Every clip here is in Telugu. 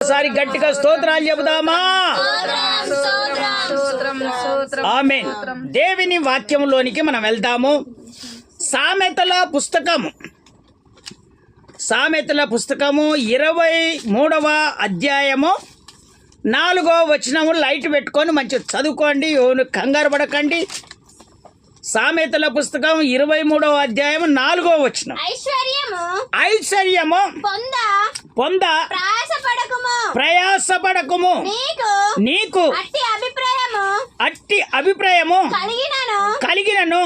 ఒక్కసారి గట్టిగా స్తోత్రాలు చెబుదామా? ఆమేన్. దేవుని వాక్యంలోనికి మనం వెళ్దాము. సామెతల పుస్తకము 23వ అధ్యాయము 4వ వచనము. లైట్ పెట్టుకొని మంచిగా చదువుకోండి, కంగారు పడకండి. సామెతల పుస్తకం 23వ అధ్యాయం 4వ వచనం. ఐశ్వర్యము పొంద ప్రయాసపడకుము, నీకు అట్టి అభిప్రాయము కలిగినను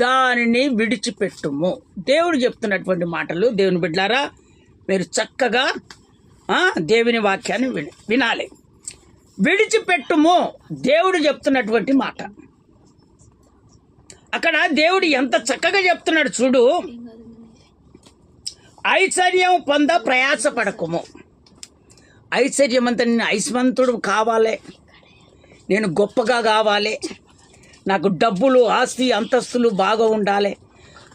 దానిని విడిచిపెట్టుము. దేవుడు చెప్తున్నటువంటి మాటలు. దేవుని బిడ్డలారా, మీరు చక్కగా దేవుని వాక్యాన్ని వినాలి. విడిచిపెట్టుము దేవుడు చెప్తున్నటువంటి మాట. అక్కడ దేవుడు ఎంత చక్కగా చెప్తున్నాడు చూడు. ఐశ్వర్యం పొంద ప్రయాసపడకుము. ఐశ్వర్యం అంతా నేను ఐశ్వంతుడు కావాలి, నేను గొప్పగా కావాలి, నాకు డబ్బులు ఆస్తి అంతస్తులు బాగా ఉండాలి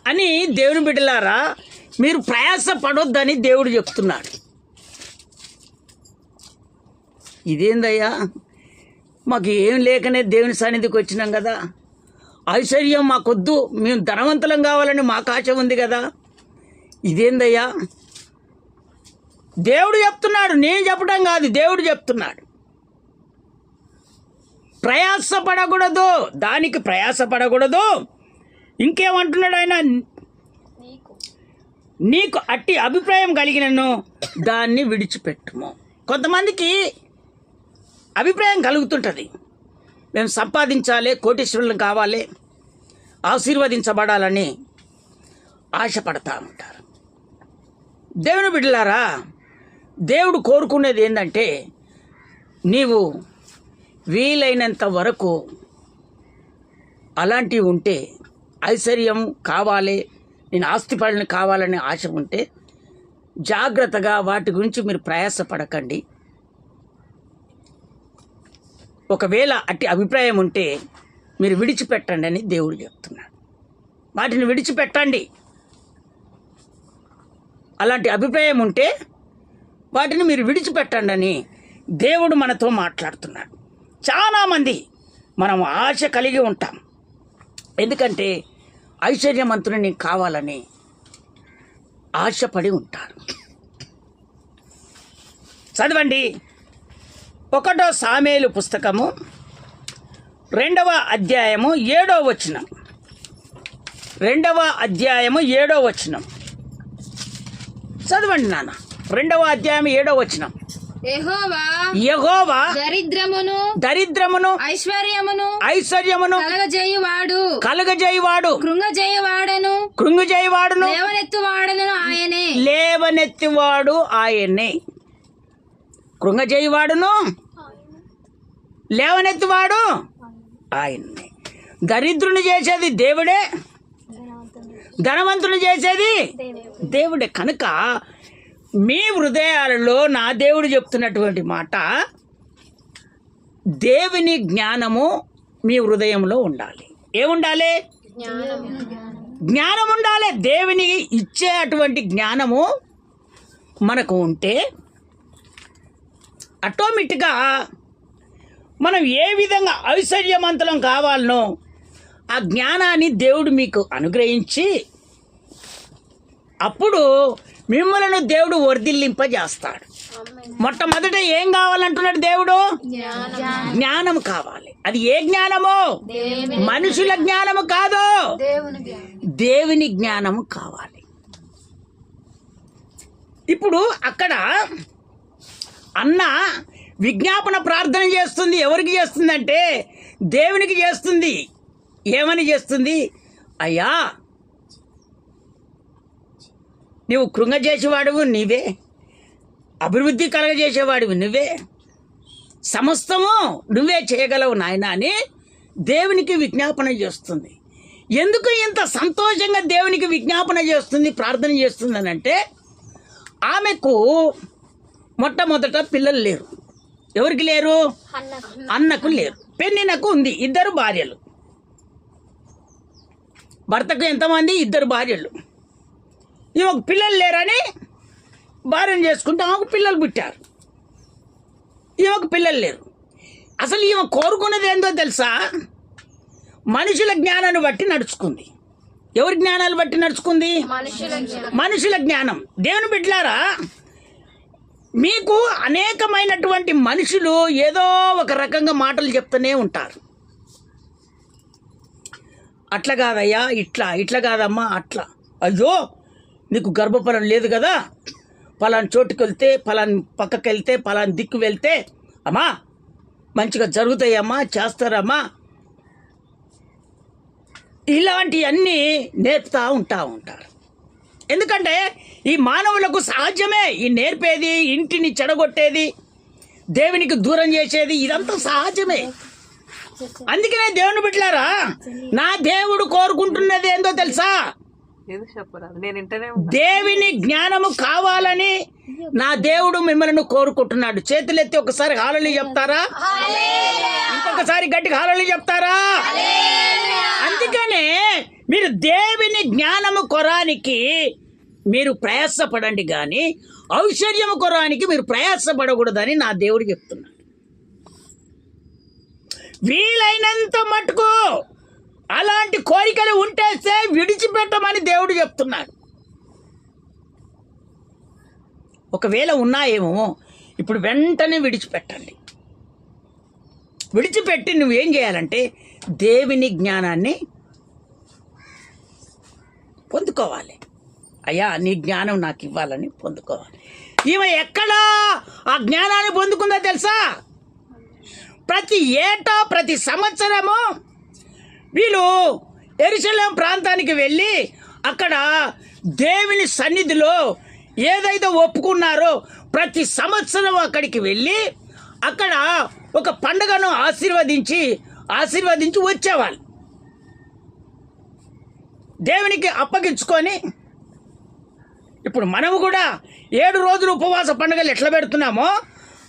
అని దేవుని బిడ్డలారా మీరు ప్రయాసపడొద్దని దేవుడు చెప్తున్నాడు. ఇదేందయ్యా, మాకు ఏం లేకనే దేవుని సన్నిధికి వచ్చినాం కదా, ఐశ్వర్యం మాకొద్దు, మేము ధనవంతులం కావాలని మాకు ఆశ ఉంది కదా, ఇదేందయ్యా? దేవుడు చెప్తున్నాడు, నేను చెప్పడం కాదు, దేవుడు చెప్తున్నాడు. ప్రయాసపడకూడదు, దానికి ప్రయాసపడకూడదు. ఇంకేమంటున్నాడు ఆయన? నీకు అట్టి అభిప్రాయం కలిగినను దాన్ని విడిచిపెట్టుము. కొంతమందికి అభిప్రాయం కలుగుతుంటుంది, మేము సంపాదించాలి, కోటీశ్వరులను కావాలి, ఆశీర్వదించబడాలని ఆశపడతా ఉంటారు. దేవుని బిడ్డలారా, దేవుడు కోరుకునేది ఏంటంటే నీవు వీలైనంత వరకు అలాంటివి ఉంటే, ఐశ్వర్యం కావాలి, నేను ఆస్తిపడిని కావాలనే ఆశ ఉంటే జాగ్రత్తగా వాటి గురించి మీరు ప్రయాసపడకండి. ఒకవేళ అట్టి అభిప్రాయం ఉంటే మీరు విడిచిపెట్టండి అని దేవుడు చెప్తున్నాడు. వాటిని విడిచిపెట్టండి. అలాంటి అభిప్రాయం ఉంటే వాటిని మీరు విడిచిపెట్టండి అని దేవుడు మనతో మాట్లాడుతున్నాడు. చాలామంది మనం ఆశ కలిగి ఉంటాం, ఎందుకంటే ఐశ్వర్యవంతుని నీకు కావాలని ఆశపడి ఉంటారు. చదవండి 1 సామెలు పుస్తకము 2వ అధ్యాయము 7వ వచనం. 2వ అధ్యాయము 7వ వచనం చదవండి నాన్న. 2వ అధ్యాయం 7వ వచనం. యెహోవా దరిద్రమును ఐశ్వర్యమును కలగజేయువాడు కృంగజేయువాడును లేవనెత్తువాడు ఆయనే. కృంగజేయువాడును లేవనెత్తువాడు ఆయన్నే. దరిద్రుని చేసేది దేవుడే, ధనవంతుని చేసేది దేవుడే. కనుక మీ హృదయాలలో నా దేవుడు చెప్తున్నటువంటి మాట, దేవుని జ్ఞానము మీ హృదయంలో ఉండాలి. ఏముండాలి? జ్ఞానం ఉండాలి. దేవుని ఇచ్చే అటువంటి జ్ఞానము మనకు ఉంటే ఆటోమేటిక్గా మనం ఏ విధంగా ఐశ్వర్యవంతులం కావాలనో ఆ జ్ఞానాన్ని దేవుడు మీకు అనుగ్రహించి అప్పుడు మిమ్మల్ని దేవుడు వర్ధిల్లింపజేస్తాడు. మొట్టమొదట ఏం కావాలంటున్నాడు దేవుడు? జ్ఞానం కావాలి. అది ఏ జ్ఞానము? మనుషుల జ్ఞానము కాదు, దేవుని జ్ఞానము కావాలి. ఇప్పుడు అక్కడ అన్న విజ్ఞాపన ప్రార్థన చేస్తుంది. ఎవరికి చేస్తుందంటే దేవునికి చేస్తుంది. ఏమని చేస్తుంది? అయ్యా, నీవు కృంగజేసేవాడువు నీవే, అభివృద్ధి కలగజేసేవాడివి నువ్వే, సమస్తము నువ్వే చేయగలవు నాయన అని దేవునికి విజ్ఞాపన చేస్తుంది. ఎందుకు ఇంత సంతోషంగా దేవునికి విజ్ఞాపన చేస్తుంది, ప్రార్థన చేస్తుంది అని అంటే, ఆమెకు మొట్టమొదట పిల్లలు లేరు. ఎవరికి లేరు? అన్నకు లేరు. పెన్నినకు ఉంది, 2 భార్యలు. భర్తకు ఎంతమంది? 2 భార్యలు. ఈమెకు పిల్లలు లేరని భార్యను చేసుకుంటే ఆమెకు పిల్లలు పుట్టారు, ఈమెకు పిల్లలు లేరు. అసలు ఈమె కోరుకున్నది ఏందో తెలుసా? మనుషుల జ్ఞానాన్ని బట్టి నడుచుకుంది. ఎవరి జ్ఞానాలు బట్టి నడుచుకుంది? మనుషుల జ్ఞానం. దేవుని బిడ్డలారా, మీకు అనేకమైనటువంటి మనుషులు ఏదో ఒక రకంగా మాటలు చెప్తూనే ఉంటారు. అట్లా కాదయ్యా, ఇట్లా కాదమ్మా, అట్లా. అయ్యో నీకు గర్భఫలం లేదు కదా, పలాని చోటుకి వెళ్తే, పలాని పక్కకి వెళ్తే, పలాని దిక్కు వెళ్తే అమ్మా మంచిగా జరుగుతాయమ్మా, చేస్తారమ్మా, ఇలాంటివన్నీ నేర్పుతూ ఉంటారు. ఎందుకంటే ఈ మానవులకు సహజమే ఈ నేర్పేది, ఇంటిని చెడగొట్టేది, దేవునికి దూరం చేసేది, ఇదంతా సహజమే. అందుకనే దేవుని బిడ్డలారా, నా దేవుడు కోరుకుంటున్నది ఏందో తెలుసా? దేవుని జ్ఞానము కావాలని నా దేవుడు మిమ్మల్ని కోరుకుంటున్నాడు. చేతులెత్తి ఒకసారి హల్లెలూయా చెప్తారా? ఇంకొకసారి గట్టిగా హల్లెలూయా చెప్తారా? అందుకనే మీరు దేవుని జ్ఞానము కొరానికి మీరు ప్రయాసపడండి, కానీ ఐశ్వర్యము కొరానికి మీరు ప్రయాసపడకూడదని నా దేవుడు చెప్తున్నాడు. వీలైనంత మటుకు అలాంటి కోరికలు ఉంటేస్తే విడిచిపెట్టమని దేవుడు చెప్తున్నాడు. ఒకవేళ ఉన్నాయేమో ఇప్పుడు వెంటనే విడిచిపెట్టండి. విడిచిపెట్టి నువ్వేం చేయాలంటే దేవుని జ్ఞానాన్ని పొందుకోవాలి. అయ్యా నీ జ్ఞానం నాకు ఇవ్వాలని పొందుకోవాలి. ఈమె ఎక్కడ ఆ జ్ఞానాన్ని పొందుకుందో తెలుసా? ప్రతి ఏటా, ప్రతి సంవత్సరము వీళ్ళు యెరూషలేము ప్రాంతానికి వెళ్ళి అక్కడ దేవుని సన్నిధిలో ఏదైతే ఒప్పుకున్నారో ప్రతి సంవత్సరం అక్కడికి వెళ్ళి అక్కడ ఒక పండుగను ఆశీర్వదించి వచ్చేవాళ్ళు. దేవునికి అప్పగించుకొని, ఇప్పుడు మనము కూడా 7 రోజులు ఉపవాస పండుగలు ఎట్లా పెడుతున్నామో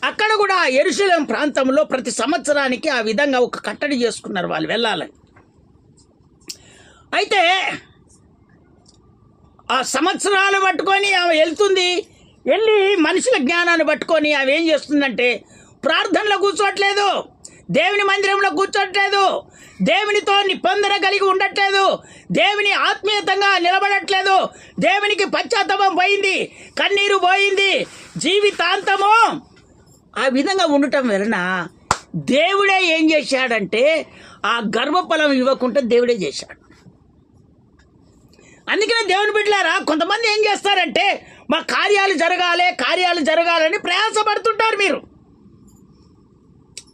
అక్కడ కూడా యెరూషలేము ప్రాంతంలో ప్రతి సంవత్సరానికి ఆ విధంగా ఒక కట్టడి చేసుకున్నారు వాళ్ళు వెళ్ళాలని. అయితే ఆ సంవత్సరాలు పట్టుకొని ఆమె వెళ్ళి మనుషుల జ్ఞానాన్ని పట్టుకొని ఆమె ఏం చేస్తుందంటే ప్రార్థనలో కూర్చోట్లేదు, దేవుని మందిరంలో కూర్చోట్లేదు, దేవునితో నిబంధన కలిగి ఉండట్లేదు, దేవుని ఆత్మీయతంగా నిలబడట్లేదు, దేవునికి పశ్చాత్తాపం పోయింది, కన్నీరు పోయింది, జీవితాంతము ఆ విధంగా ఉండటం వలన దేవుడే ఏం చేశాడంటే ఆ గర్భఫలం ఇవ్వకుండా దేవుడే చేశాడు. అందుకనే దేవుని బిడ్డలారా, కొంతమంది ఏం చేస్తారంటే మా కార్యాలు జరగాలని ప్రయాసపడుతుంటారు. మీరు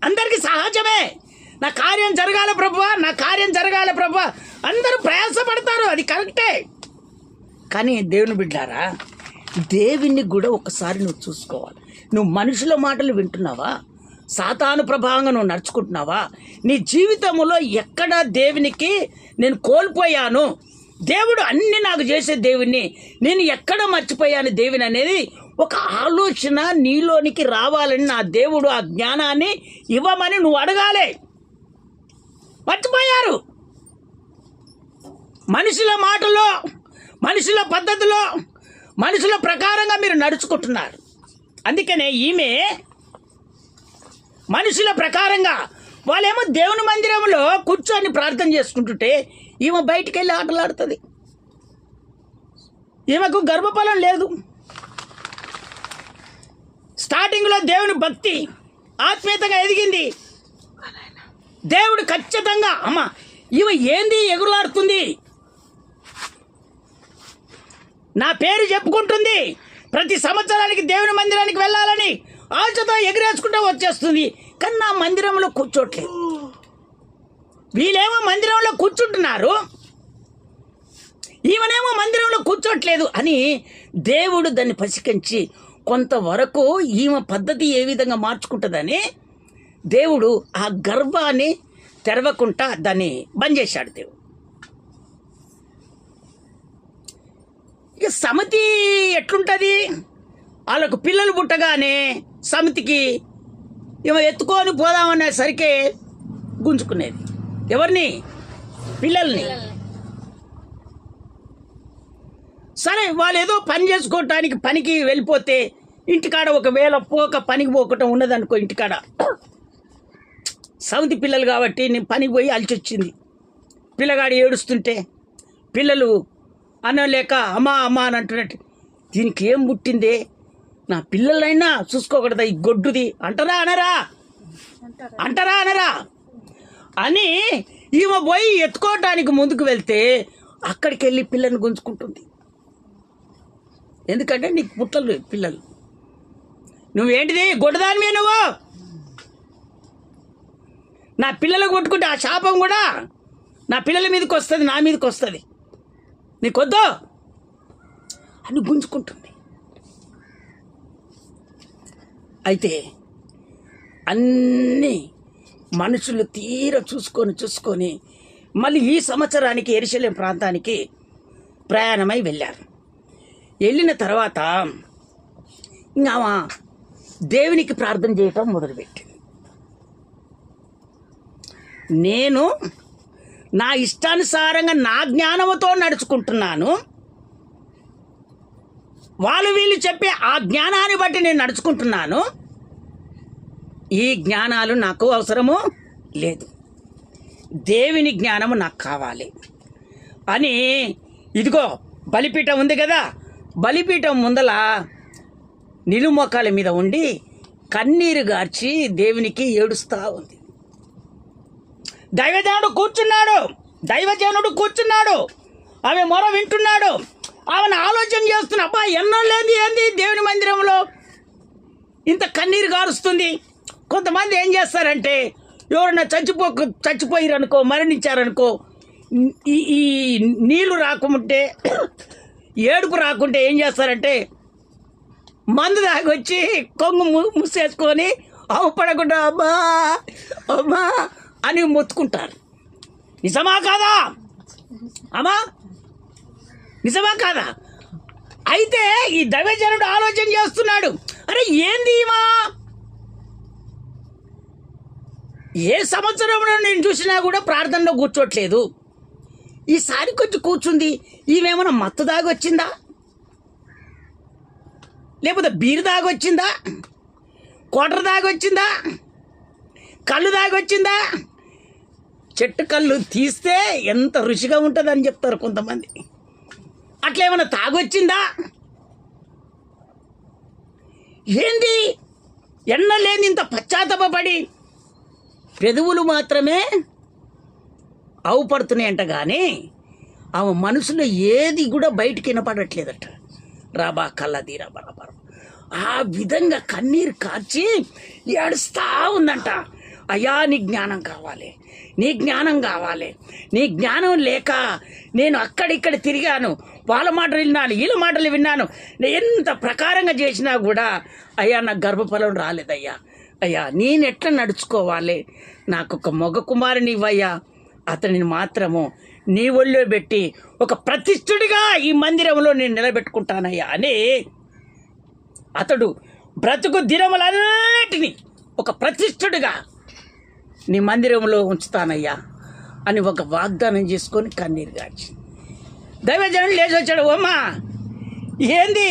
అందరికీ సహజమే, నా కార్యం జరగాలి ప్రభువా, అందరూ ప్రయాసపడతారు, అది కరెక్టే. కానీ దేవుని బిడ్డలారా, దేవుణ్ణి కూడా ఒకసారి నువ్వు చూసుకోవాలి. నువ్వు మనుషుల మాటలు వింటున్నావా? సాతాను ప్రభావంగా నువ్వు నడుచుకుంటున్నావా? నీ జీవితంలో ఎక్కడ దేవునికి నేను కోల్పోయాను, దేవుడు అన్ని నాకు చేసే దేవుణ్ణి నేను ఎక్కడ మర్చిపోయాను దేవుని అనేది ఒక ఆలోచన నీలోనికి రావాలని నా దేవుడు ఆ జ్ఞానాన్ని ఇవ్వమని నువ్వు అడగాలి. మర్చిపోయారు. మనుషుల మాటలో, మనుషుల పద్ధతిలో, మనుషుల ప్రకారంగా మీరు నడుచుకుంటున్నారు. అందుకనే ఈమె మనుషుల ప్రకారంగా, వాళ్ళేమో దేవుని మందిరంలో కూర్చొని ప్రార్థన చేసుకుంటుంటే ఈమె బయటికి వెళ్ళి ఆటలాడుతుంది. ఈమెకు గర్భఫలం లేదు. స్టార్టింగ్లో దేవుని భక్తి ఆత్మీయతగా ఎదిగింది. దేవుడు ఖచ్చితంగా అమ్మ ఈమె ఏంది ఎగురులాడుతుంది, నా పేరు చెప్పుకుంటుంది, ప్రతి సంవత్సరానికి దేవుని మందిరానికి వెళ్ళాలని ఆశతో ఎగిరేసుకుంటూ వచ్చేస్తుంది, కానీ నా మందిరంలో కూర్చోట్లేదు. వీళ్ళేమో మందిరంలో కూర్చుంటున్నారు, ఈమెనేమో మందిరంలో కూర్చోట్లేదు అని దేవుడు దాన్ని పసికంచి కొంతవరకు ఈమె పద్ధతి ఏ విధంగా మార్చుకుంటుందని దేవుడు ఆ గర్భాన్ని తెరవకుండా దాన్ని బంద్ చేశాడు దేవుడు. ఇక సమితి ఎట్లుంటుంది? వాళ్ళకు పిల్లలు పుట్టగానే సమితికి ఈమె ఎత్తుకొని పోదామనే సరికే గుంజుకునేది. ఎవరిని? పిల్లల్ని. సరే వాళ్ళు ఏదో పని చేసుకోవటానికి పనికి వెళ్ళిపోతే ఇంటికాడ ఒకవేళ పనికి పోకటం ఉన్నదనుకో, ఇంటికాడ సౌతి పిల్లలు కాబట్టి నేను పనికి పోయి అలిచొచ్చింది, పిల్లగాడు ఏడుస్తుంటే పిల్లలు అనలేక అమ్మా అమ్మా అని అంటున్నట్టు, దీనికి ఏం పుట్టిందే, నా పిల్లలైనా చూసుకోకూడదా ఈ గొడ్డుది అంటారా అనరా అని ఈమె పోయి ఎత్తుకోవటానికి ముందుకు వెళ్తే అక్కడికి వెళ్ళి పిల్లని గుంజుకుంటుంది. ఎందుకంటే నీకు పుట్టలు పిల్లలు, నువ్వేంటిది గొడ్డదానివే, నువ్వు నా పిల్లలు కొట్టుకుంటే ఆ శాపం కూడా నా పిల్లల మీదకి వస్తుంది, నా మీదకి వస్తుంది, నీకొద్దు అని గుంజుకుంటుంది. అయితే అన్నీ మనుషులు తీర చూసుకొని మళ్ళీ ఈ సంవత్సరానికి యెరూషలేము ప్రాంతానికి ప్రయాణమై వెళ్ళారు. వెళ్ళిన తర్వాత ఇంకా దేవునికి ప్రార్థన చేయటం మొదలుపెట్టింది. నేను నా ఇష్టానుసారంగా నా జ్ఞానముతో నడుచుకుంటున్నాను, వీళ్ళు చెప్పే ఆ జ్ఞానాన్ని బట్టి నేను నడుచుకుంటున్నాను, ఈ జ్ఞానాలు నాకు అవసరము లేదు, దేవుని జ్ఞానము నాకు కావాలి అని ఇదిగో బలిపీఠం ఉంది కదా, బలిపీఠం ముందల నిలుమొక్కల మీద ఉండి కన్నీరు గార్చి దేవునికి ఏడుస్తూ ఉంది. దైవజనుడు కూర్చున్నాడు, ఆమె మొర వింటున్నాడు, ఆమెను ఆలోచన చేస్తున్నా, అబ్బా ఎన్నో లేని ఏంది దేవుని మందిరంలో ఇంత కన్నీరు గారుస్తుంది. కొంతమంది ఏం చేస్తారంటే ఎవరన్నా చచ్చిపోయారనుకో, మరణించారనుకో, ఈ నీళ్లు రాకుంటే ఏడుపు రాకుంటే ఏం చేస్తారంటే మందు తాగొచ్చి కొంగు ముసేసుకొని అవపడకుండా అమ్మా అమ్మా అని మొత్తుకుంటారు. నిజమా కాదా అమ్మా, నిజమా కాదా? అయితే ఈ దైవజనుడు ఆలోచన చేస్తున్నాడు, అరే ఏంది ఈమా, ఏ సంవత్సరంలో నేను చూసినా కూడా ప్రార్థనలో కూర్చోట్లేదు, ఈసారి కొంచెం కూర్చుంది, ఈమెమన్నా మత్తు దాగొచ్చిందా, లేకపోతే బీరు దాగొచ్చిందా, కోటర్ దాగొచ్చిందా, కళ్ళు దాగొచ్చిందా? చెట్టు కళ్ళు తీస్తే ఎంత రుచిగా ఉంటుందని చెప్తారు కొంతమంది, అట్లా ఏమన్నా తాగొచ్చిందా? ఏంది ఎన్నలేని ఇంత పశ్చాత్తాపడి పెదవులు మాత్రమే అవుపడుతున్నాయంట, కానీ ఆమె మనసులో ఏది కూడా బయటికి వినపడట్లేదట. రాబా కళ్ళది రాబా ఆ విధంగా కన్నీరు కార్చి ఏడుస్తూ ఉందంట. అయ్యా నీ జ్ఞానం కావాలి, నీ జ్ఞానం కావాలి, నీ జ్ఞానం లేక నేను అక్కడిక్కడ తిరిగాను, వాళ్ళ మాటలు విన్నాను, వీళ్ళ మాటలు విన్నాను, నేను ఎంత ప్రకారంగా చేసినా కూడా అయ్యా నాకు గర్భఫలం రాలేదయ్యా, అయ్యా నేను ఎట్లా నడుచుకోవాలి, నాకు ఒక మగ కుమారుని ఇవ్వయ్యా, అతనిని మాత్రము నీ ఒళ్ళో పెట్టి ఒక ప్రతిష్ఠుడిగా ఈ మందిరంలో నేను నిలబెట్టుకుంటానయ్యా అని అతడు బ్రతుకు దినములన్నిటినీ ఒక ప్రతిష్ఠుడిగా నీ మందిరంలో ఉంచుతానయ్యా అని ఒక వాగ్దానం చేసుకొని కన్నీరు గార్చి దైవజనుడు లేచి వచ్చాడు. అమ్మా ఏంది,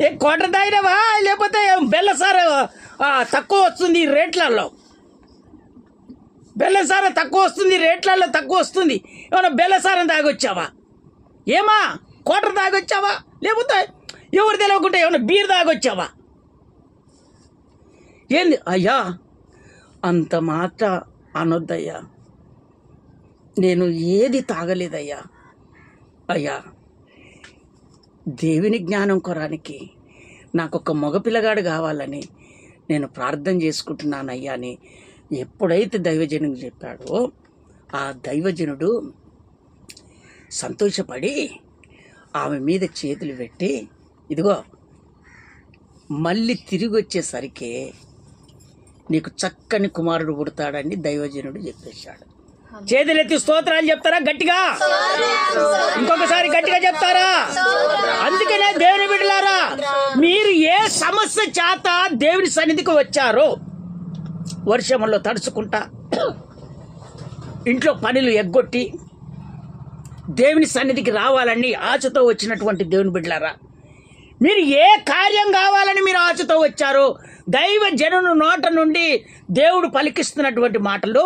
ఏ కోట దాయినవా లేకపోతే బెల్లసార తక్కువ వస్తుంది రేట్లలో, బెల్లసార తక్కువ వస్తుంది రేట్లలో తక్కువ వస్తుంది, ఏమన్నా బెల్లసారం తాగొచ్చావా, ఏమా కోటర్ తాగొచ్చావా, లేకపోతే ఎవరు తెలియకుండా ఏమన్నా బీర్ తాగొచ్చావా, ఏంది అయ్యా అంత మాట అనొద్దయ్యా, నేను ఏది తాగలేదయ్యా, అయ్యా దేవుని జ్ఞానం కొరానికి నాకు ఒక మగపిల్లగాడు కావాలని నేను ప్రార్థన చేసుకుంటున్నానయ్యా అని ఎప్పుడైతే దైవజనుడు చెప్పాడో ఆ దైవజనుడు సంతోషపడి ఆమె మీద చేతులు పెట్టి ఇదిగో మళ్ళీ తిరిగి వచ్చేసరికి నీకు చక్కని కుమారుడు పుడతాడని దైవజనుడు చెప్పేశాడు. చేతులెత్తి స్తోత్రాలు చెప్తారా గట్టిగా, ఇంకొకసారి గట్టిగా చెప్తారా? అందుకనే దేవుని బిడ్డలారా, మీరు ఏ సమస్య చేత దేవుని సన్నిధికి వచ్చారో, వర్షంలో తడుచుకుంటా, ఇంట్లో పనులు ఎగ్గొట్టి, దేవుని సన్నిధికి రావాలని ఆశతో వచ్చినటువంటి దేవుని బిడ్డలారా, మీరు ఏ కార్యం కావాలని మీరు ఆశతో వచ్చారో దైవ జనుని నోట నుండి దేవుడు పలికిస్తున్నటువంటి మాటలు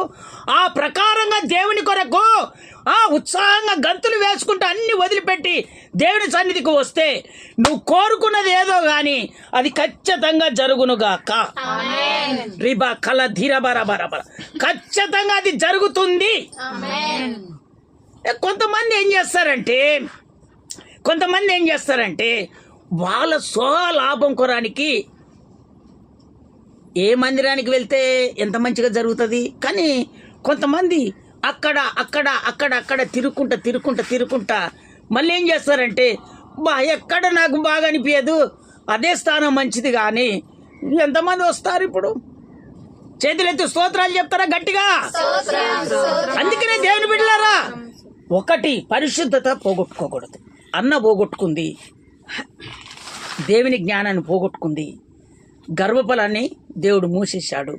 ఆ ప్రకారంగా దేవుని కొరకు ఉత్సాహంగా గంతులు వేసుకుంటూ అన్ని వదిలిపెట్టి దేవుని సన్నిధికి వస్తే నువ్వు కోరుకున్నది ఏదో గాని అది ఖచ్చితంగా జరుగునుగాక. రిబా కల ధీర బరబర ఖచ్చితంగా అది జరుగుతుంది. కొంతమంది ఏం చేస్తారంటే వాళ్ళ స్వలాభం కొరానికి ఏ మందిరానికి వెళ్తే ఎంత మంచిగా జరుగుతుంది, కానీ కొంతమంది అక్కడ తిరుక్కుంటా మళ్ళీ ఏం చేస్తారంటే ఎక్కడ నాకు బాగా అనిపించదు అదే స్థానం మంచిది. కానీ ఎంతమంది వస్తారు ఇప్పుడు? చేతులెత్తి స్తోత్రాలు చెప్తారా గట్టిగా? అందుకనే దేవుని బిడ్డలారా, ఒకటి పరిశుద్ధత పోగొట్టుకోకూడదు. అన్న పోగొట్టుకుంది, దేవుని జ్ఞానాన్ని పోగొట్టుకుంది, గర్భఫలాన్ని దేవుడు మూసేశాడు.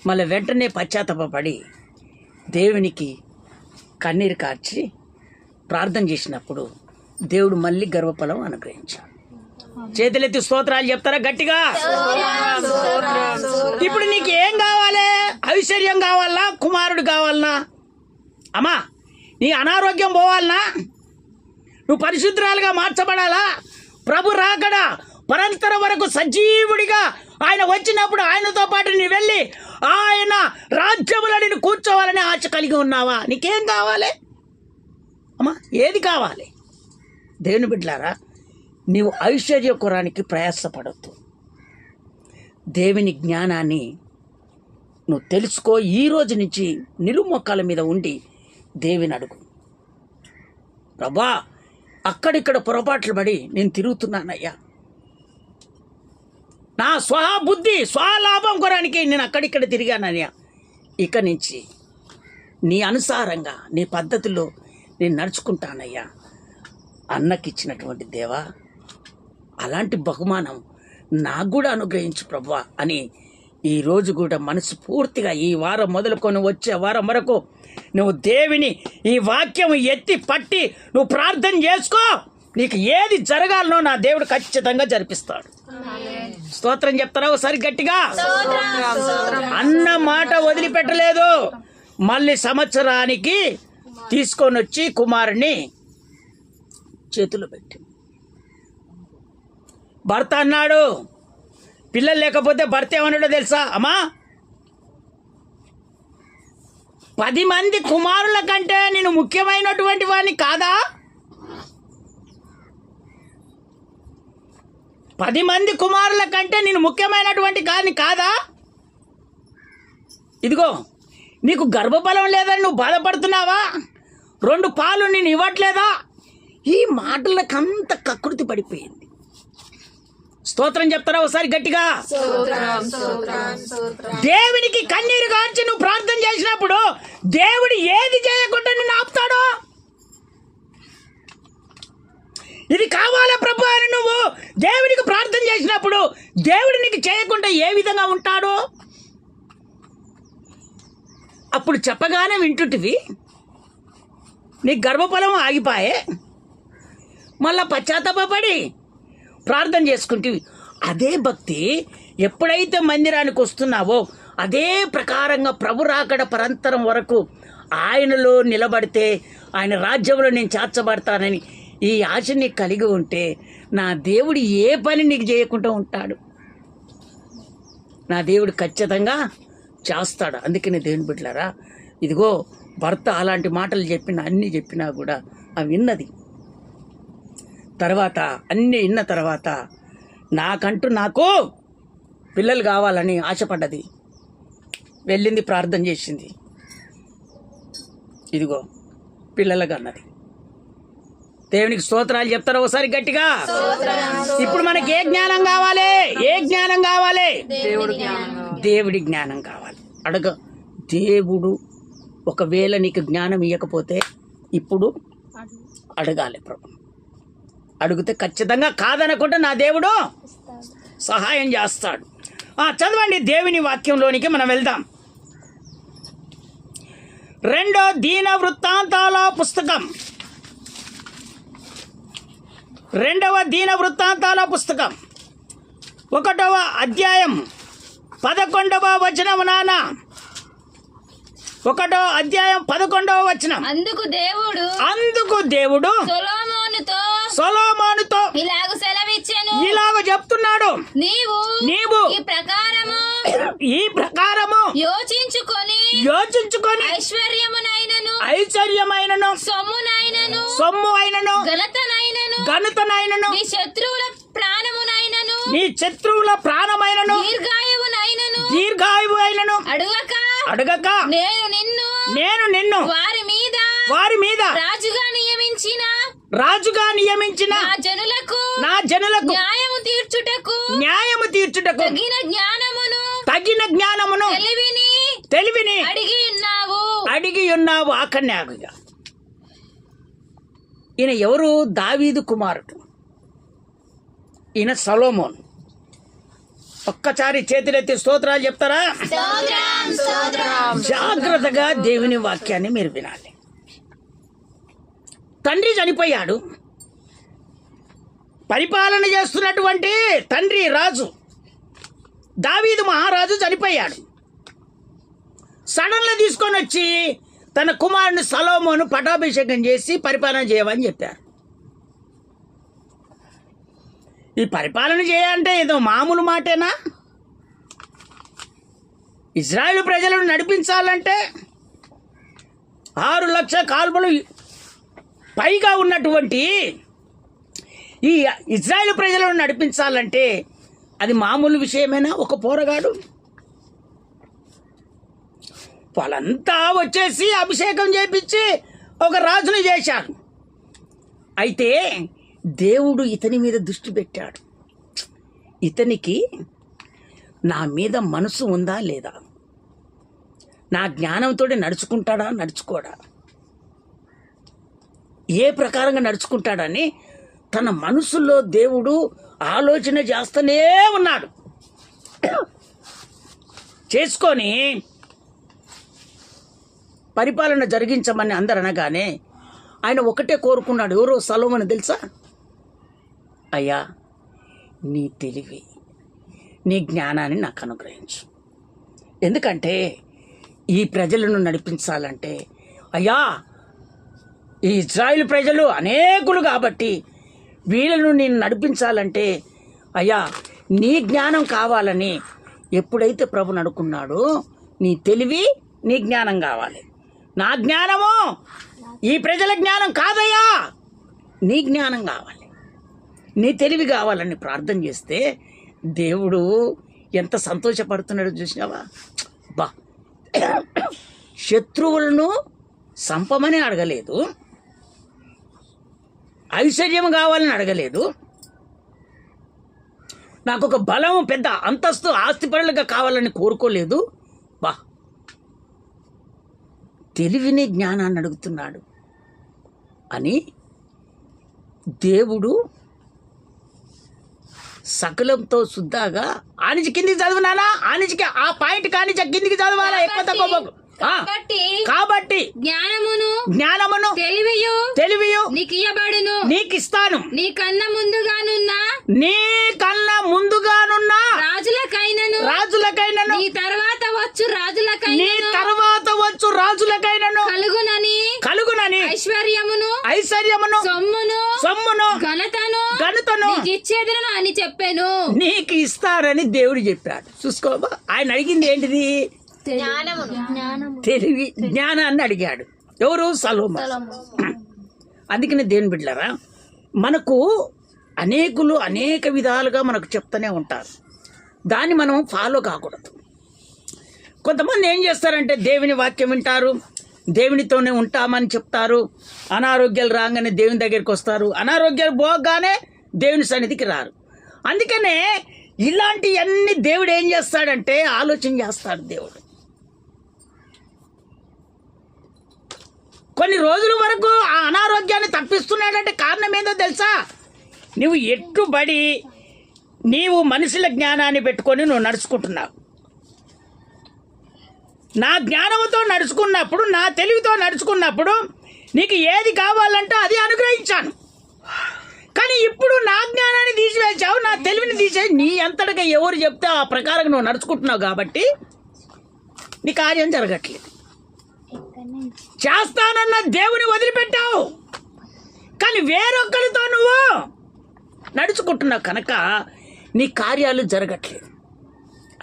మళ్ళీ వెంటనే పశ్చాత్తాపపడి దేవునికి కన్నీరు కార్చి ప్రార్థన చేసినప్పుడు దేవుడు మళ్ళీ గర్భఫలం అనుగ్రహించాడు. చేతులెత్తి స్తోత్రాలు చెప్తారా గట్టిగా? ఇప్పుడు నీకు ఏం కావాలి? ఐశ్వర్యం కావాలనా? కుమారుడు కావాలనా? అమ్మా, నీ అనారోగ్యం పోవాలనా? నువ్వు పరిశుద్ధురాలుగా మార్చబడాలా? ప్రభు రాకడా పరంతరం వరకు సజీవుడిగా ఆయన వచ్చినప్పుడు ఆయనతో పాటు నీ వెళ్ళి ఆయన రాజ్యములో నేను కూర్చోవాలని ఆశ కలిగి ఉన్నావా? నీకేం కావాలి అమ్మా? ఏది కావాలి? దేవుని బిడ్డలారా, నీవు ఐశ్వర్యకురానికి ప్రయాసపడద్దు. దేవుని జ్ఞానాన్ని నువ్వు తెలుసుకో. ఈ రోజు నుంచి నిలుమొక్కల మీద ఉండి దేవుని అడుగు. ప్రభా, అక్కడిక్కడ పొరపాట్లు పడి నేను తిరుగుతున్నానయ్యా, నా స్వబుద్ధి స్వలాభం కొరానికి నేను అక్కడిక్కడ తిరిగానయ్యా, ఇక నుంచి నీ అనుసారంగా నీ పద్ధతిలో నేను నడుచుకుంటానయ్యా. అన్నకిచ్చినటువంటి దేవా, అలాంటి బహుమానం నాకు కూడా అనుగ్రహించు ప్రభువా అని ఈరోజు కూడా మనసు పూర్తిగా ఈ వారం మొదలుకొని వచ్చే వారం వరకు నువ్వు దేవుని ఈ వాక్యం ఎత్తి పట్టి నువ్వు ప్రార్థన చేసుకో. నీకు ఏది జరగాలనో నా దేవుడు ఖచ్చితంగా జరిపిస్తాడు. స్తోత్రం చెప్తారా ఒకసారి గట్టిగా? అన్న మాట వదిలిపెట్టలేదు. మళ్ళీ సంవత్సరానికి తీసుకొని వచ్చి కుమారుని చేతులు పెట్టి భర్త అన్నాడు. పిల్లలు లేకపోతే భర్త ఏమన్నాడో తెలుసా అమ్మా? 10 మంది కుమారుల కంటే నేను ముఖ్యమైనటువంటి వాడిని కాదా? 10 మంది కుమారుల కంటే నేను ముఖ్యమైనటువంటి కాని కాదా? ఇదిగో నీకు గర్భఫలం లేదని నువ్వు బాధపడుతున్నావా? 2 పాలు నేను ఇవ్వట్లేదా? ఈ మాటలకు అంత కకృతి పడిపోయింది. స్తోత్రం చెప్తారా ఒకసారి గట్టిగా? దేవునికి కన్నీరు గార్చి నువ్వు ప్రార్థన చేసినప్పుడు దేవుడు ఏది చేయకుండా నిన్ను ఆపుతాడో? ఇది కావాలా ప్రభు అని నువ్వు దేవునికి ప్రార్థన చేసినప్పుడు దేవుడు నీకు చేయకుండా ఏ విధంగా ఉంటాడో అప్పుడు చెప్పగానే వింటుంటివి, నీ గర్భఫలం ఆగిపాయే, మళ్ళా పశ్చాత్తాపడి ప్రార్థన చేసుకుంటేవి. అదే భక్తి ఎప్పుడైతే మందిరానికి వస్తున్నావో అదే ప్రకారంగా ప్రభు రాకడ పరంతరం వరకు ఆయనలో నిలబడితే ఆయన రాజ్యంలో నేను చేర్చబడతానని ఈ ఆశ నీకు కలిగి ఉంటే నా దేవుడు ఏ పని నీకు చేయకుండా ఉంటాడు? నా దేవుడు ఖచ్చితంగా చేస్తాడు. అందుకని దేవుని బిడ్డలారా, ఇదిగో భర్త అలాంటి మాటలు అన్నీ చెప్పినా కూడా అవి విన్నది. తర్వాత అన్నీ విన్న తర్వాత నాకు పిల్లలు కావాలని ఆశపడ్డది. వెళ్ళింది, ప్రార్థన చేసింది, ఇదిగో పిల్లలుగా అన్నది. దేవునికి స్తోత్రాలు చెప్తారా ఒకసారి గట్టిగా? ఇప్పుడు మనకి ఏ జ్ఞానం కావాలి? ఏ జ్ఞానం కావాలి? దేవుడి జ్ఞానం కావాలి. దేవుడు ఒకవేళ నీకు జ్ఞానం ఇవ్వకపోతే ఇప్పుడు అడగాలి. ప్రభు అడిగితే ఖచ్చితంగా కాదనకుండా నా దేవుడు సహాయం చేస్తాడు. చదవండి దేవుని వాక్యంలోనికి మనం వెళ్దాం. రెండో దీన వృత్తాంతాల పుస్తకం, రెండవ దీన వృత్తాంతాల పుస్తకం 1వ అధ్యాయం 11వ వచనం. నాన్న 1వ అధ్యాయం 11వ వచనం. అందుకు దేవుడు సొలొమోనుతో ఇలాగ సెలవిచ్చెను, ఇలాగ చెప్తున్నాడు, నీవు ఈ ప్రకారము యోచించుకొని ఐశ్వర్యమైనను సొమ్ము అయినను ఘనతనైనను నీ శత్రువుల ప్రాణమైనను దీర్ఘాయువు అయినను అడగక నేను నిన్ను వారి మీద రాజుగా నియమించిన నా జనులకు న్యాయము తీర్చుటకు తగిన జ్ఞానమును తెలివిని అడిగి ఉన్నావు. ఆకన్యాగుగా ఈయన ఎవరు? దావీదు కుమారుడు. ఈయన సొలొమోన్. ఒక్కసారి చేతులెత్తి స్తోత్రాలు చెప్తారా? జాగ్రత్తగా దేవుని వాక్యాన్ని మీరు వినాలి. తండ్రి చనిపోయాడు. పరిపాలన చేస్తున్నటువంటి తండ్రి రాజు దావీదు మహారాజు చనిపోయాడు. సడన్గా తీసుకొని వచ్చి తన కుమారుని సొలొమోను పట్టాభిషేకం చేసి పరిపాలన చేయమని చెప్పారు. ఈ పరిపాలన చేయాలంటే ఏదో మామూలు మాటేనా? ఇజ్రాయేలు ప్రజలను నడిపించాలంటే 6 లక్షల కాల్బలు పైగా ఉన్నటువంటి ఈ ఇజ్రాయేలు ప్రజలను నడిపించాలంటే అది మామూలు విషయమేనా? ఒక పోరగాడు వాళ్ళంతా వచ్చేసి అభిషేకం చేపించి ఒక రాజుని చేశారు. అయితే దేవుడు ఇతని మీద దృష్టి పెట్టాడు. ఇతనికి నా మీద మనసు ఉందా లేదా, నా జ్ఞానంతో నడుచుకుంటాడా నడుచుకోడా, ఏ ప్రకారంగా నడుచుకుంటాడని తన మనసులో దేవుడు ఆలోచన చేస్తూనే ఉన్నాడు. చేసుకొని పరిపాలన జరిగించమని అందరు అనగానే ఆయన ఒకటే కోరుకున్నాడు. ఎవరో సొలొమోను తెలుసా? అయ్యా, నీ తెలివి నీ జ్ఞానాన్ని నాకు అనుగ్రహించు. ఎందుకంటే ఈ ప్రజలను నడిపించాలంటే అయ్యా, ఈ ఇజ్రాయిల్ ప్రజలు అనేకులు కాబట్టి వీళ్ళను నేను నడిపించాలంటే అయ్యా నీ జ్ఞానం కావాలని ఎప్పుడైతే ప్రభుని అనుకున్నాడో, నీ తెలివి నీ జ్ఞానం కావాలి. నా జ్ఞానము ఈ ప్రజల జ్ఞానం కాదయ్యా, నీ జ్ఞానం కావాలి, నీ తెలివి కావాలని ప్రార్థన చేస్తే దేవుడు ఎంత సంతోషపడుతున్నాడో చూసినావా? బా, శత్రువులను సంపమని అడగలేదు, ఐశ్వర్యం కావాలని అడగలేదు, నాకు ఒక బలం పెద్ద అంతస్తు ఆస్తిపరులుగా కావాలని కోరుకోలేదు. బా, తెలివిని జ్ఞానాన్ని అడుగుతున్నాడు అని దేవుడు సకలంతో శుద్ధాగా ఆనిచి కిందికి చదువునానా, ఆనిచికి ఆ పాయింట్ కానిచి కిందికి చదవాలా, ఎక్కువ తక్కువ. కాబట్టి జ్ఞానమును తెలివియు నీకు ఇస్తాను. నీ కన్నా ముందుగానున్న రాజులకైనను నీ తర్వాత వచ్చు రాజులకైనను కలుగునని ఐశ్వర్యమును సొమ్మును ఘనతను ఇచ్చేదను అని చెప్పాను. నీకు ఇస్తారని దేవుడు చెప్పాడు. చూసుకోబా, ఆయన అడిగింది ఏంటిది? తెలివి జ్ఞానాన్ని అడిగాడు. ఎవరు? సొలొమోను. అందుకనే దేవుని బిడ్డలారా, మనకు అనేకులు అనేక విధాలుగా మనకు చెప్తూనే ఉంటారు. దాన్ని మనం ఫాలో కాకూడదు. కొంతమంది ఏం చేస్తారంటే దేవుని వాక్యం వింటారు, దేవునితోనే ఉంటామని చెప్తారు, అనారోగ్యాలు రాగానే దేవుని దగ్గరికి వస్తారు, అనారోగ్యాలు పోగానే దేవుని సన్నిధికి రారు. అందుకనే ఇలాంటివన్నీ దేవుడు ఏం చేస్తాడంటే ఆలోచన చేస్తాడు. దేవుడు కొన్ని రోజుల వరకు ఆ అనారోగ్యాన్ని తప్పిస్తున్నాడంటే కారణం ఏందో తెలుసా? నువ్వు ఎట్టుబడి నీవు మనుషుల జ్ఞానాన్ని పెట్టుకొని నువ్వు నడుచుకుంటున్నావు. నా జ్ఞానంతో నడుచుకున్నప్పుడు, నా తెలివితో నడుచుకున్నప్పుడు నీకు ఏది కావాలంటే అది అనుగ్రహించాను. కానీ ఇప్పుడు నా జ్ఞానాన్ని తీసివేసావు, నా తెలివిని తీసేసి నీ అంతటిగా ఎవరు చెప్తే ఆ ప్రకారం నువ్వు నడుచుకుంటున్నావు కాబట్టి నీ కార్యం జరగట్లేదు. చేస్తానన్న దేవుని వదిలిపెట్టావు, కానీ వేరొక్కరితో నువ్వు నడుచుకుంటున్నావు కనుక నీ కార్యాలు జరగట్లేదు.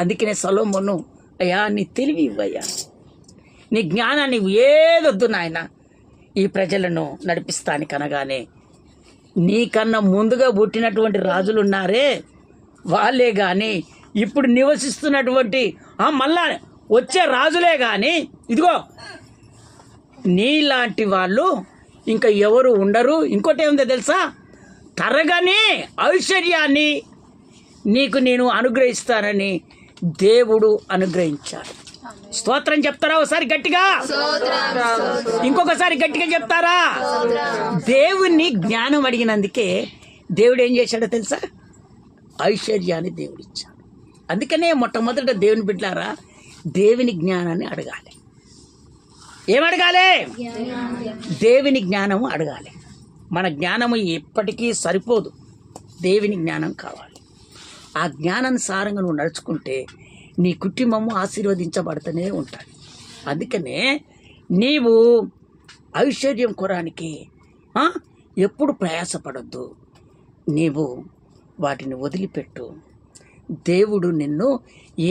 అందుకనే సొలొమోను, అయ్యా నీ తెలివి ఇవ్వయ్యా, నీ జ్ఞానాన్ని ఏదొద్దు నాయన, ఈ ప్రజలను నడిపిస్తానికి అనగానే నీకన్నా ముందుగా పుట్టినటువంటి రాజులు ఉన్నారే వాళ్ళే కానీ ఇప్పుడు నివసిస్తున్నటువంటి మళ్ళా వచ్చే రాజులే కానీ ఇదిగో నీలాంటి వాళ్ళు ఇంకా ఎవరు ఉండరు. ఇంకోటి ఏముందో తెలుసా, తరగని ఐశ్వర్యాన్ని నీకు నేను అనుగ్రహిస్తానని దేవుడు అనుగ్రహించాడు. స్తోత్రం చెప్తారా ఒకసారి గట్టిగా? ఇంకొకసారి గట్టిగా చెప్తారా? దేవుణ్ణి జ్ఞానం అడిగినందుకే దేవుడు ఏం చేశాడో తెలుసా, ఐశ్వర్యాన్ని దేవుడు ఇచ్చాడు. అందుకనే మొట్టమొదట దేవుని బిడ్డలారా దేవుని జ్ఞానాన్ని అడగాలి. ఏమడగాలి? దేవుని జ్ఞానము అడగాలి. మన జ్ఞానము ఎప్పటికీ సరిపోదు, దేవుని జ్ఞానం కావాలి. ఆ జ్ఞానానుసారంగా నువ్వు నడుచుకుంటే నీ కుటుంబము ఆశీర్వదించబడుతూనే ఉంటుంది. అందుకనే నీవు ఐశ్వర్యం కొరానికి ఎప్పుడు ప్రయాసపడొద్దు, నీవు వాటిని వదిలిపెట్టు. దేవుడు నిన్ను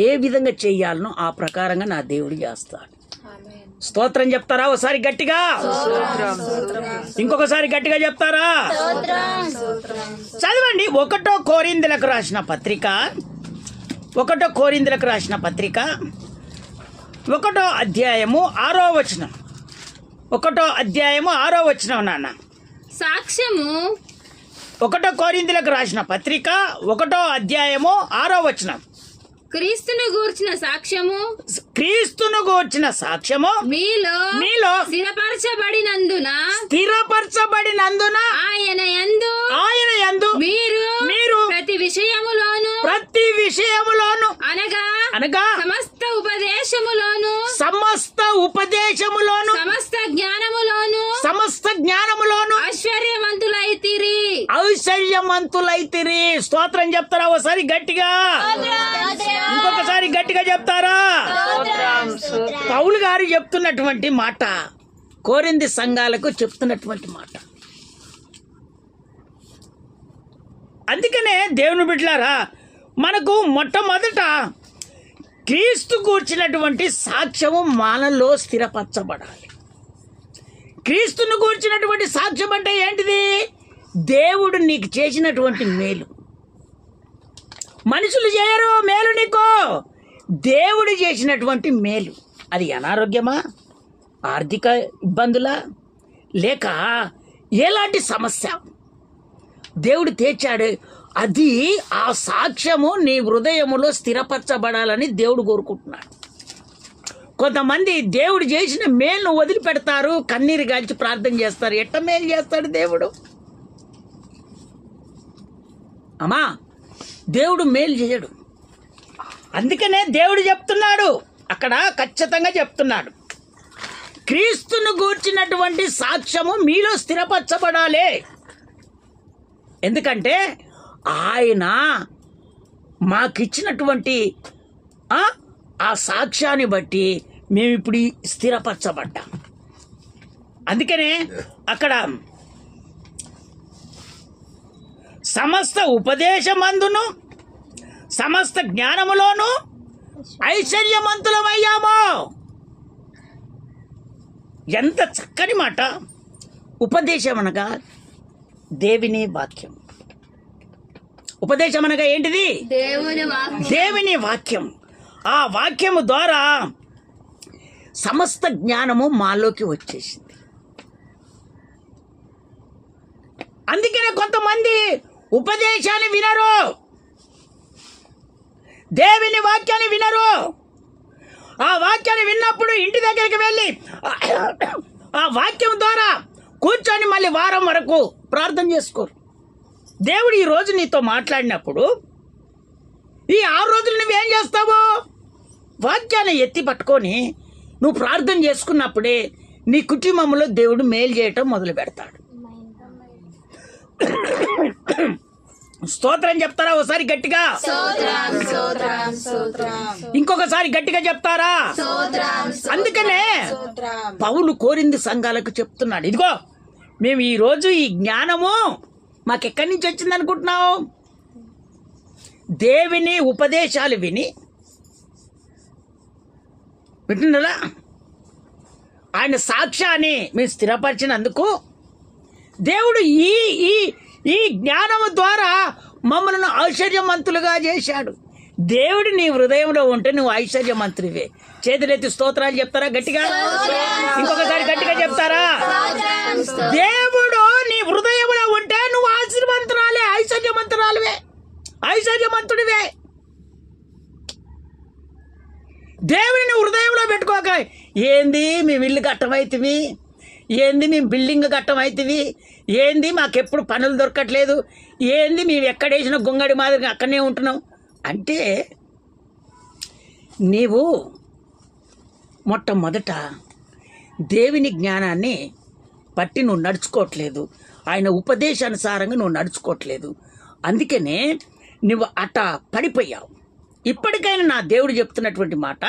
ఏ విధంగా చేయాలనో ఆ ప్రకారంగా నా దేవుడు చేస్తాడు. స్తోత్రం చెప్తారా ఒకసారి గట్టిగా? ఇంకొకసారి గట్టిగా చెప్తారా? చదవండి 1 కొరింథీయులకు రాసిన పత్రిక 1 కొరింథీయులకు రాసిన పత్రిక 1వ అధ్యాయము 6వ వచనం. 1వ అధ్యాయము 6వ వచనం నాన్న. సాక్ష్యము 1 కొరింథీయులకు రాసిన పత్రిక 1వ అధ్యాయము 6వ వచనం. క్రీస్తును గూర్చిన సాక్ష్యము, క్రీస్తును గూర్చిన సాక్ష్యము మీలో స్థిరపరచబడినందున ఆయన యందు మీరు ప్రతి విషయములోను అనగా సమస్త ఉపదేశములోను సమస్త జ్ఞానములోను ఐశ్వర్యవంతులైతిరి. స్తోత్రం చెప్తారా ఒకసారి గట్టిగా? ఇంకొకసారి గట్టిగా చెప్తారా? పౌలు గారు చెప్తున్నటువంటి మాట, కొరింథీ సంఘాలకు చెప్తున్నటువంటి మాట. అందుకనే దేవుని బిడ్డలారా మనకు మొట్టమొదట క్రీస్తు గూర్చినటువంటి సాక్ష్యము మనలో స్థిరపరచబడాలి. క్రీస్తును గూర్చినటువంటి సాక్ష్యం అంటే ఏంటిది? దేవుడు నీకు చేసినటువంటి మేలు. మనుషులు చేయరు మేలు, నీకు దేవుడు చేసినటువంటి మేలు. అది అనారోగ్యమా, ఆర్థిక ఇబ్బందులా, లేక ఎలాంటి సమస్య దేవుడు తీర్చాడు, అది ఆ సాక్ష్యము నీ హృదయములో స్థిరపరచబడాలని దేవుడు కోరుకుంటున్నాడు. కొంతమంది దేవుడు చేసిన మేలును వదిలిపెడతారు, కన్నీరు గాల్చి ప్రార్థన చేస్తారు. ఎట్ట మేలు చేస్తాడు దేవుడు? అమ్మా, దేవుడు మేలు చేయడు. అందుకనే దేవుడు చెప్తున్నాడు, అక్కడ ఖచ్చితంగా చెప్తున్నాడు, క్రీస్తును గూర్చినటువంటి సాక్ష్యము మీలో స్థిరపరచబడాలి. ఎందుకంటే ఆయన మాకిచ్చినటువంటి ఆ సాక్ష్యాన్ని బట్టి మేము ఇప్పుడు స్థిరపరచబడ్డాం. అందుకనే అక్కడ సమస్త ఉపదేశమందును సమస్త జ్ఞానములోను ఐశ్వర్యవంతులమయ్యాము. ఎంత చక్కని మాట! ఉపదేశం అనగా దేవుని వాక్యం. ఉపదేశం అనగా ఏంటిది? దేవుని వాక్యం. ఆ వాక్యము ద్వారా సమస్త జ్ఞానము మాలోకి వచ్చేసింది. అందుకనే కొంతమంది ఉపదేశాన్ని వినరు, దేవుని వాక్యాన్ని వినరు. ఆ వాక్యాన్ని విన్నప్పుడు ఇంటి దగ్గరికి వెళ్ళి ఆ వాక్యం ద్వారా కూర్చొని మళ్ళీ వారం వరకు ప్రార్థన చేసుకోరు. దేవుడు ఈ రోజు నీతో మాట్లాడినప్పుడు ఈ 6 రోజులు నువ్వేం చేస్తావు? వాక్యాన్ని ఎత్తి పట్టుకొని నువ్వు ప్రార్థన చేసుకున్నప్పుడే నీ కుటుంబంలో దేవుడు మేలు చేయటం మొదలు పెడతాడు. స్తోత్రం చెప్తారా ఒకసారి గట్టిగా? ఇంకొకసారి గట్టిగా చెప్తారా? అందుకనే పౌలు కోరింది సంఘాలకు చెప్తున్నాడు, ఇదిగో మేము ఈరోజు ఈ జ్ఞానము మాకెక్కడి నుంచి వచ్చింది అనుకుంటున్నావు? దేవుని ఉపదేశాలు వింటున్నారా? ఆయన సాక్ష్యాన్ని మీరు స్థిరపరిచినందుకు దేవుడు ఈ ఈ ఈ జ్ఞానము ద్వారా మమ్మల్ని ఐశ్వర్యమంతులుగా చేశాడు. దేవుడు నీ హృదయంలో ఉంటే నువ్వు ఐశ్వర్యమంతుడివే. చేతులెత్తి స్తోత్రాలు చెప్తారా గట్టిగా? ఇంకొకసారి గట్టిగా చెప్తారా? దేవుడు నీ హృదయంలో ఉంటే నువ్వు ఆశీర్వంతురాలే, ఐశ్వర్యమంతుడివే. దేవుడిని హృదయంలో పెట్టుకోక ఏంది మేము ఇల్లు కట్టమైతివి, ఏంది మేము బిల్డింగ్ కట్టమైతివి, ఏంది మాకెప్పుడు పనులు దొరకట్లేదు, ఏంది మేము ఎక్కడేసిన గొంగడి మాదిరిగా అక్కడనే ఉంటున్నాం అంటే నీవు మొట్టమొదట దేవుని జ్ఞానాన్ని బట్టి నువ్వు నడుచుకోవట్లేదు, ఆయన ఉపదేశానుసారంగా నువ్వు నడుచుకోవట్లేదు. అందుకనే నువ్వు అట్ట పడిపోయావు. ఇప్పటికైనా నా దేవుడు చెప్తున్నటువంటి మాట,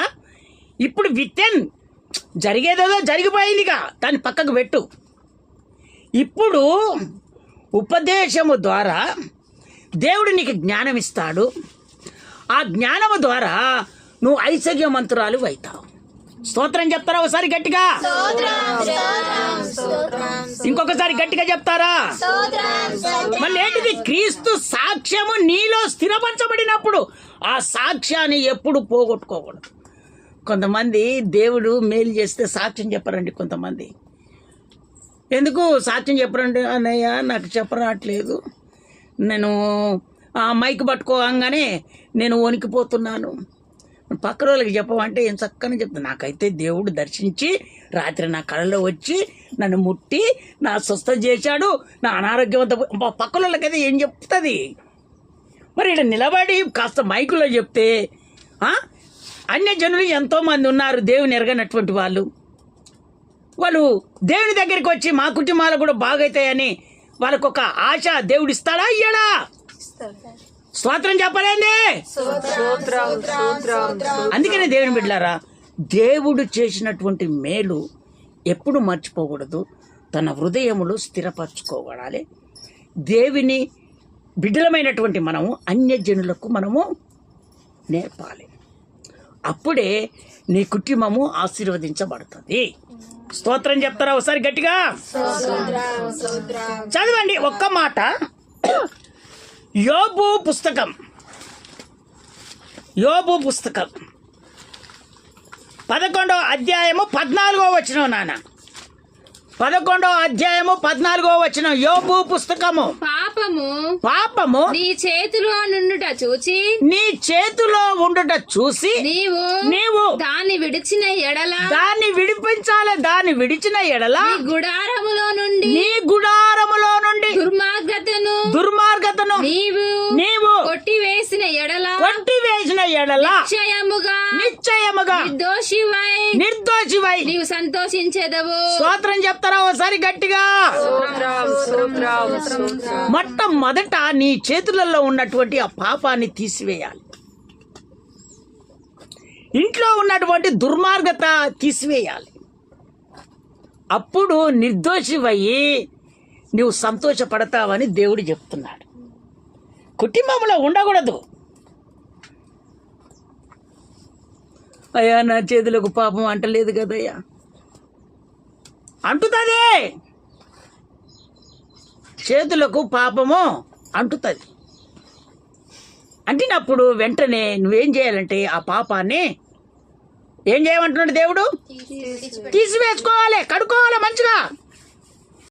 ఇప్పుడు వితెన్ జరిగేదేదో జరిగిపోయిందిగా, దాన్ని పక్కకు పెట్టు. ఇప్పుడు ఉపదేశము ద్వారా దేవుడు నీకు జ్ఞానం ఇస్తాడు. ఆ జ్ఞానము ద్వారా నువ్వు ఐశ్వర్యమంతురాలు అవుతావు. స్తోత్రం చెప్తారా ఒకసారి గట్టిగా? ఇంకొకసారి గట్టిగా చెప్తారా? మళ్ళీ ఏంటిది? క్రీస్తు సాక్ష్యము నీలో స్థిరపరచబడినప్పుడు ఆ సాక్ష్యాన్ని ఎప్పుడు పోగొట్టుకోకూడదు. కొంతమంది దేవుడు మేలు చేస్తే సాక్ష్యం చెప్పరండి. కొంతమంది ఎందుకు సాక్ష్యం చెప్పరండి? అన్నయ్య నాకు చెప్పరాట్లేదు, నేను మైక్ పట్టుకోగానే నేను వణికిపోతున్నాను. పక్క రోజులకి చెప్పమంటే ఏం చక్కని చెప్తాను. నాకైతే దేవుడు దర్శించి రాత్రి నా కళలో వచ్చి నన్ను ముట్టి నా స్వస్థ చేశాడు, నా అనారోగ్యవంత. పక్క వాళ్ళకైతే ఏం చెప్తుంది? మరి ఇక్కడ నిలబడి కాస్త మైకులో చెప్తే అన్యజనులు ఎంతోమంది ఉన్నారు, దేవుని ఎరగనటువంటి వాళ్ళు దేవుని దగ్గరికి వచ్చి మా కుటుంబాలు కూడా బాగైతాయని వాళ్ళకు ఒక ఆశ దేవుడు ఇస్తాడా? ఇయ్యడా? స్తోత్రం చెప్పలేండి. అందుకనే దేవుని బిడ్డలారా, దేవుడు చేసినటువంటి మేలు ఎప్పుడు మర్చిపోకూడదు, తన హృదయములో స్థిరపరచుకోవాలి. దేవుని బిడ్డలమైనటువంటి మనము అన్యజనులకు మనము నేర్పాలి. అప్పుడే నీ కుటుంబము ఆశీర్వదించబడుతుంది. స్తోత్రం చెప్తారా ఒకసారి గట్టిగా? చదవండి ఒక్క మాట. యోబు పుస్తకం 11వ అధ్యాయము 14వ వచనం. నాన్న 11వ అధ్యాయము 14వ వచనం. యోబు పుస్తకము. పాపము నీ చేతిలో ఉండుట చూసి నీవు దాన్ని విడిచిన ఎడల, దాన్ని విడిపించాలి. దాన్ని విడిచిన ఎడల నీ గుడారములో నుండి దుర్మార్గతను నీవు కొట్టివేసిన ఎడల నిశ్చయముగా నిర్దోషివై నీవు సంతోషించెదవు. స్తోత్రం చెప్తారా ఒకసారి గట్టిగా? మొట్టమొదట నీ చేతులలో ఉన్నటువంటి ఆ పాపాన్ని తీసివేయాలి. ఇంట్లో ఉన్నటువంటి దుర్మార్గత తీసివేయాలి. అప్పుడు నిర్దోషివయ్యి నువ్వు సంతోషపడతావని దేవుడు చెప్తున్నాడు. కుటుంబంలో ఉండకూడదు. అయ్యా నా చేతులకు పాపం అంటలేదు కదయ్యా, అంటుతుంది. చేతులకు పాపము అంటుతుంది. అంటినప్పుడు వెంటనే నువ్వేం చేయాలంటే ఆ పాపాన్ని ఏం చేయమంటున్నాడు దేవుడు? తీసివేసుకోవాలి, కడుక్కోవాలి మంచిగా.